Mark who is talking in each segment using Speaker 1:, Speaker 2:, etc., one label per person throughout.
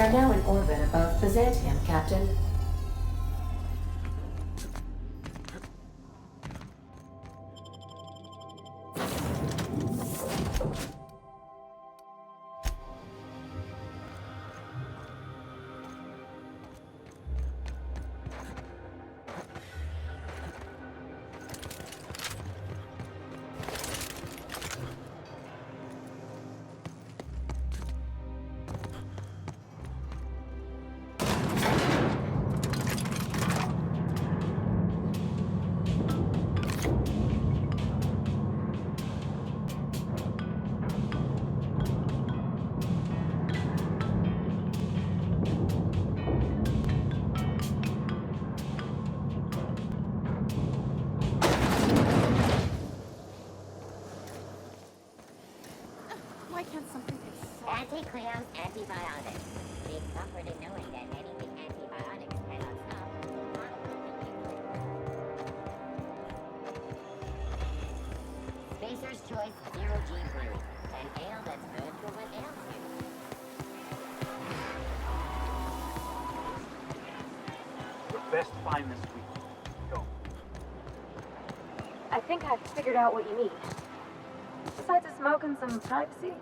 Speaker 1: are now in orbit above Byzantium, Captain.
Speaker 2: Anti-clowns, antibiotics. Take comfort in knowing that anything antibiotics cannot stop. Spacer's Choice Zero G Brew. An ale that's good for what ails you.
Speaker 3: Your best find this week. Go.
Speaker 4: I think I've figured out what you need. Besides a smoke and some privacy,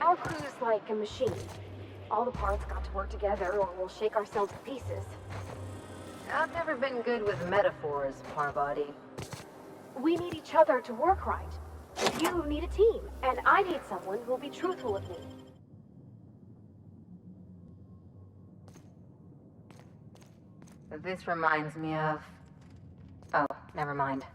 Speaker 4: our crew's like a machine. All the parts got to work together or we'll shake ourselves to pieces.
Speaker 5: I've never been good with metaphors, Parbody.
Speaker 4: We need each other to work right. You need a team, and I need someone who'll be truthful with me.
Speaker 5: This reminds me of... Oh, never mind.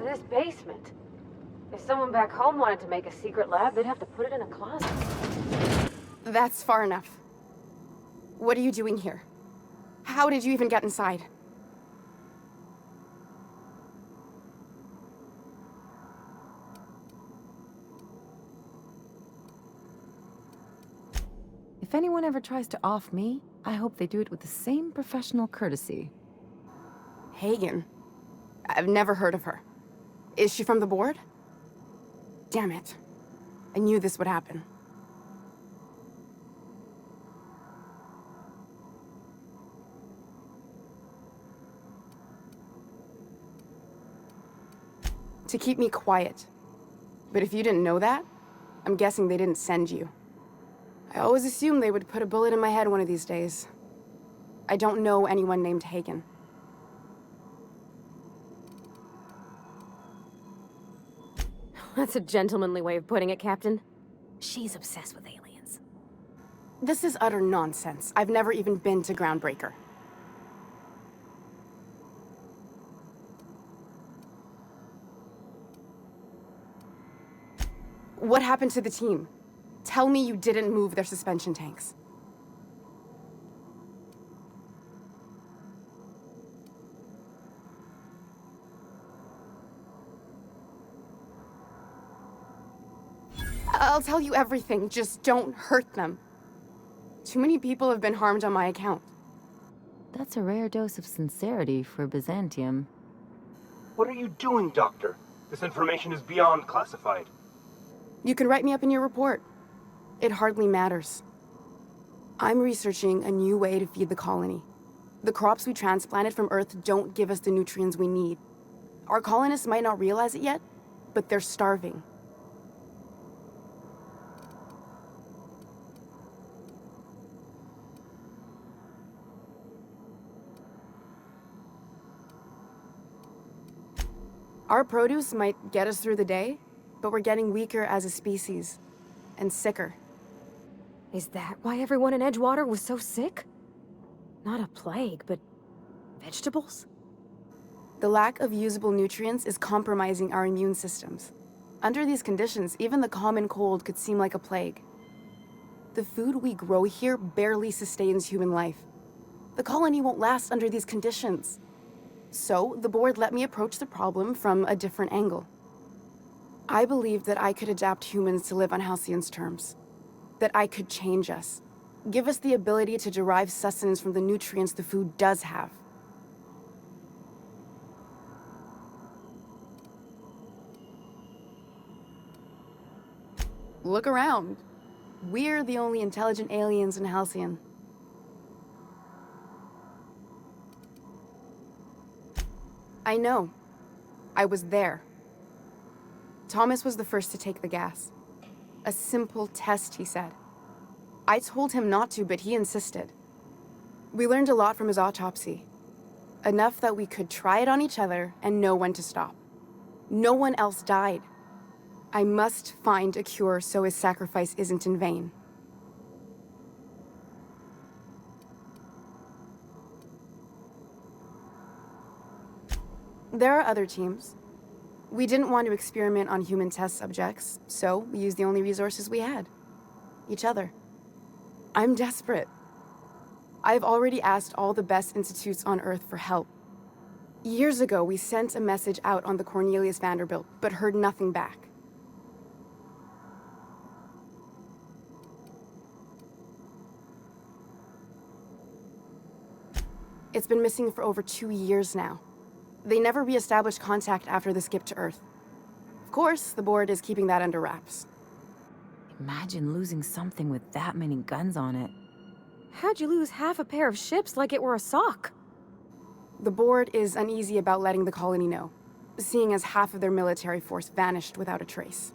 Speaker 4: This basement. If someone back home wanted to make a secret lab, they'd have to put it in a closet.
Speaker 6: That's far enough. What are you doing here? How did you even get inside?
Speaker 7: If anyone ever tries to off me, I hope they do it with the same professional courtesy.
Speaker 6: Hagen? I've never heard of her. Is she from the board? Damn it. I knew this would happen. To keep me quiet. But if you didn't know that, I'm guessing they didn't send you. I always assumed they would put a bullet in my head one of these days. I don't know anyone named Hagen.
Speaker 4: That's a gentlemanly way of putting it, Captain. She's obsessed with aliens.
Speaker 6: This is utter nonsense. I've never even been to Groundbreaker. What happened to the team? Tell me you didn't move their suspension tanks. I'll tell you everything, just don't hurt them. Too many people have been harmed on my account.
Speaker 7: That's a rare dose of sincerity for Byzantium.
Speaker 8: What are you doing, Doctor? This information is beyond classified.
Speaker 6: You can write me up in your report. It hardly matters. I'm researching a new way to feed the colony. The crops we transplanted from Earth don't give us the nutrients we need. Our colonists might not realize it yet, but they're starving. Our produce might get us through the day, but we're getting weaker as a species, and sicker.
Speaker 4: Is that why everyone in Edgewater was so sick? Not a plague, but vegetables?
Speaker 6: The lack of usable nutrients is compromising our immune systems. Under these conditions, even the common cold could seem like a plague. The food we grow here barely sustains human life. The colony won't last under these conditions. So, the board let me approach the problem from a different angle. I believed that I could adapt humans to live on Halcyon's terms. That I could change us. Give us the ability to derive sustenance from the nutrients the food does have. Look around. We're the only intelligent aliens in Halcyon. I know. I was there. Thomas was the first to take the gas. A simple test, he said. I told him not to, but he insisted. We learned a lot from his autopsy. Enough that we could try it on each other and know when to stop. No one else died. I must find a cure so his sacrifice isn't in vain. There are other teams. We didn't want to experiment on human test subjects, so we used the only resources we had. Each other. I'm desperate. I've already asked all the best institutes on Earth for help. Years ago, we sent a message out on the Cornelius Vanderbilt, but heard nothing back. It's been missing for over 2 years now. They never re-established contact after the skip to Earth. Of course, the board is keeping that under wraps.
Speaker 7: Imagine losing something with that many guns on it.
Speaker 4: How'd you lose half a pair of ships like it were a sock?
Speaker 6: The board is uneasy about letting the colony know, seeing as half of their military force vanished without a trace.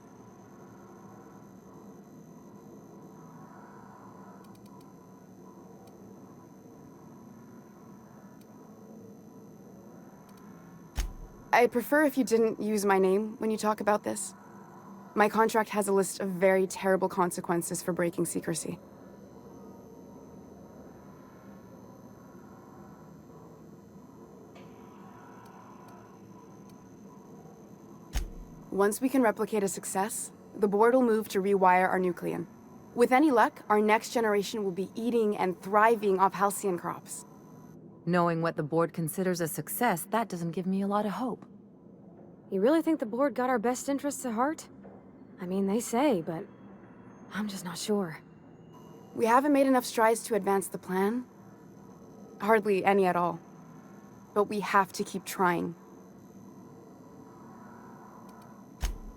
Speaker 6: I'd prefer if you didn't use my name when you talk about this. My contract has a list of very terrible consequences for breaking secrecy. Once we can replicate a success, the board will move to rewire our nucleon. With any luck, our next generation will be eating and thriving off halcyon crops.
Speaker 7: Knowing what the board considers a success, that doesn't give me a lot of hope.
Speaker 4: You really think the board got our best interests at heart? I mean, they say, but I'm just not sure.
Speaker 6: We haven't made enough strides to advance the plan. Hardly any at all. But we have to keep trying.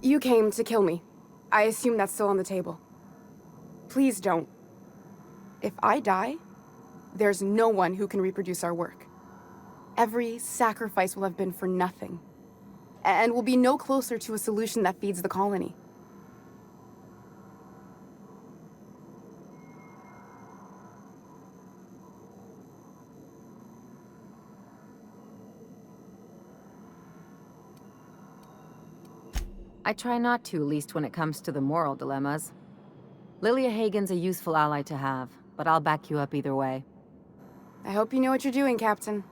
Speaker 6: You came to kill me. I assume that's still on the table. Please don't. If I die, there's no one who can reproduce our work. Every sacrifice will have been for nothing. And we'll be no closer to a solution that feeds the colony.
Speaker 7: I try not to, least when it comes to the moral dilemmas. Lilia Hagen's a useful ally to have, but I'll back you up either way.
Speaker 6: I hope you know what you're doing, Captain.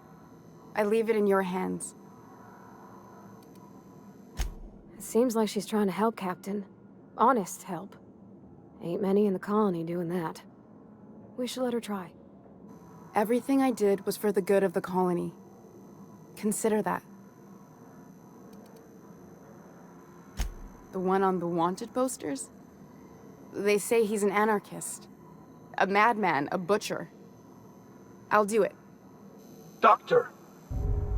Speaker 6: I leave it in your hands.
Speaker 4: It seems like she's trying to help, Captain. Honest help. Ain't many in the colony doing that. We should let her try.
Speaker 6: Everything I did was for the good of the colony. Consider that. The one on the wanted posters? They say he's an anarchist. A madman, a butcher. I'll do it.
Speaker 8: Doctor!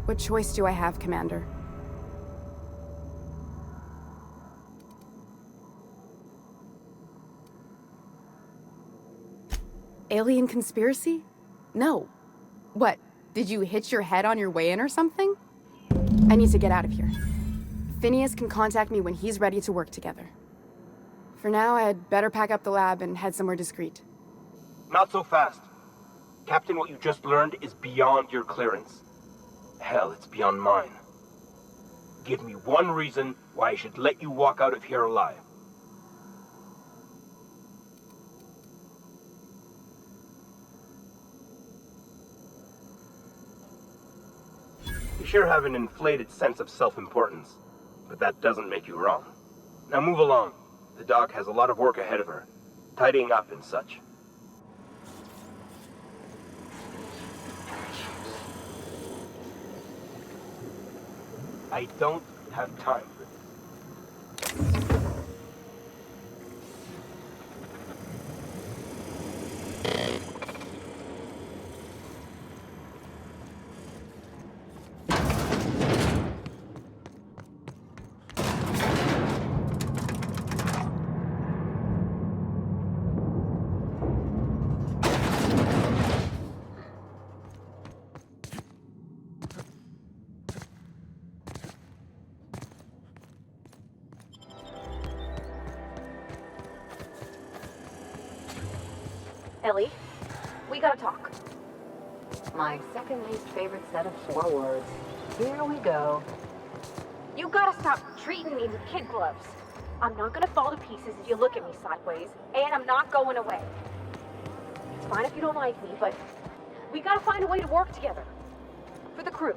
Speaker 6: What choice do I have, Commander? Alien conspiracy? No. What, did you hit your head on your way in or something? I need to get out of here. Phineas can contact me when he's ready to work together. For now, I'd better pack up the lab and head somewhere discreet.
Speaker 8: Not so fast. Captain, what you just learned is beyond your clearance. Hell, it's beyond mine. Give me one reason why I should let you walk out of here alive. You sure have an inflated sense of self-importance, but that doesn't make you wrong. Now move along. The doc has a lot of work ahead of her, tidying up and such. I don't have time for this.
Speaker 4: Ellie, we gotta talk.
Speaker 5: My second least favorite set of 4 words. Here we go.
Speaker 4: You gotta stop treating me with kid gloves. I'm not gonna fall to pieces if you look at me sideways, and I'm not going away. It's fine if you don't like me, but we gotta find a way to work together. For the crew.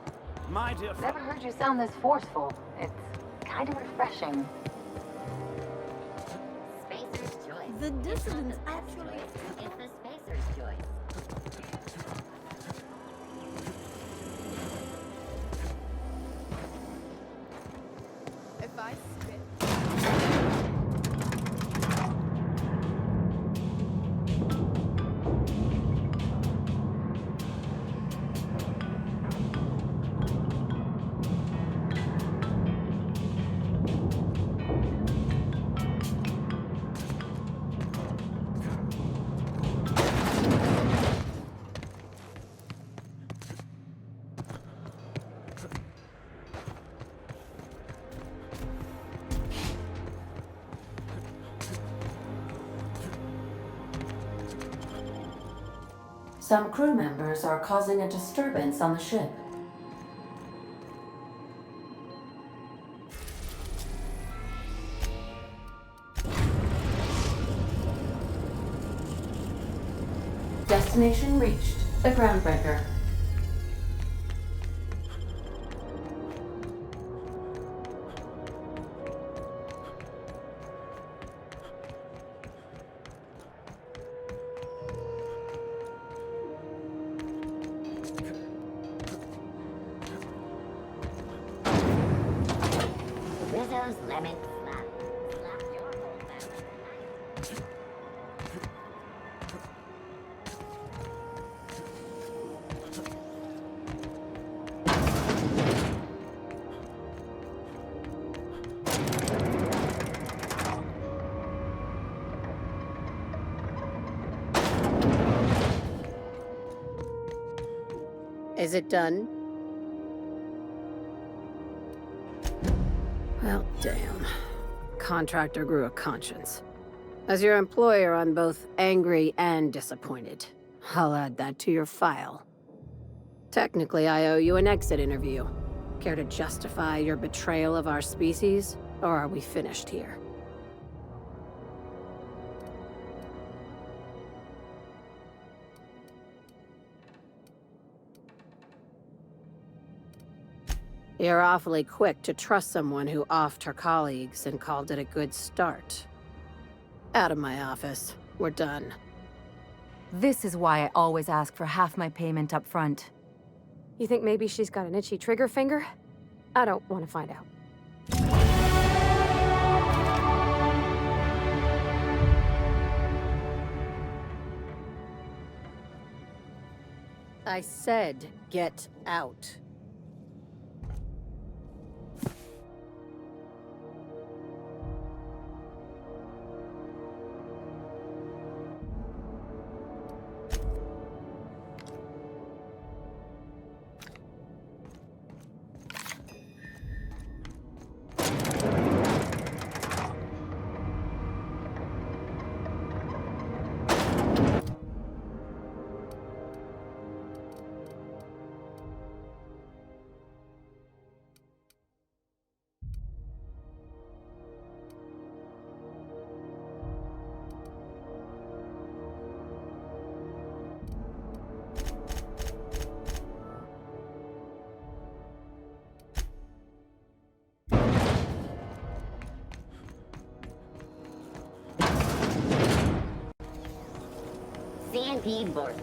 Speaker 3: My dear
Speaker 5: Never heard you sound this forceful. It's kind of refreshing.
Speaker 2: Spacer's choice.
Speaker 9: The dissonance actually.
Speaker 2: It's the spacer's choice.
Speaker 6: If I spit...
Speaker 1: Some crew members are causing a disturbance on the ship. Destination reached. The groundbreaker.
Speaker 2: Rizzo's lemon slap. Slap your whole family.
Speaker 10: Is it done? Well, damn. Contractor grew a conscience. As your employer, I'm both angry and disappointed. I'll add that to your file. Technically, I owe you an exit interview. Care to justify your betrayal of our species, or are we finished here? You're awfully quick to trust someone who offed her colleagues and called it a good start. Out of my office. We're done.
Speaker 7: This is why I always ask for half my payment up front.
Speaker 4: You think maybe she's got an itchy trigger finger? I don't want to find out.
Speaker 10: I said, get out.
Speaker 2: keyboard.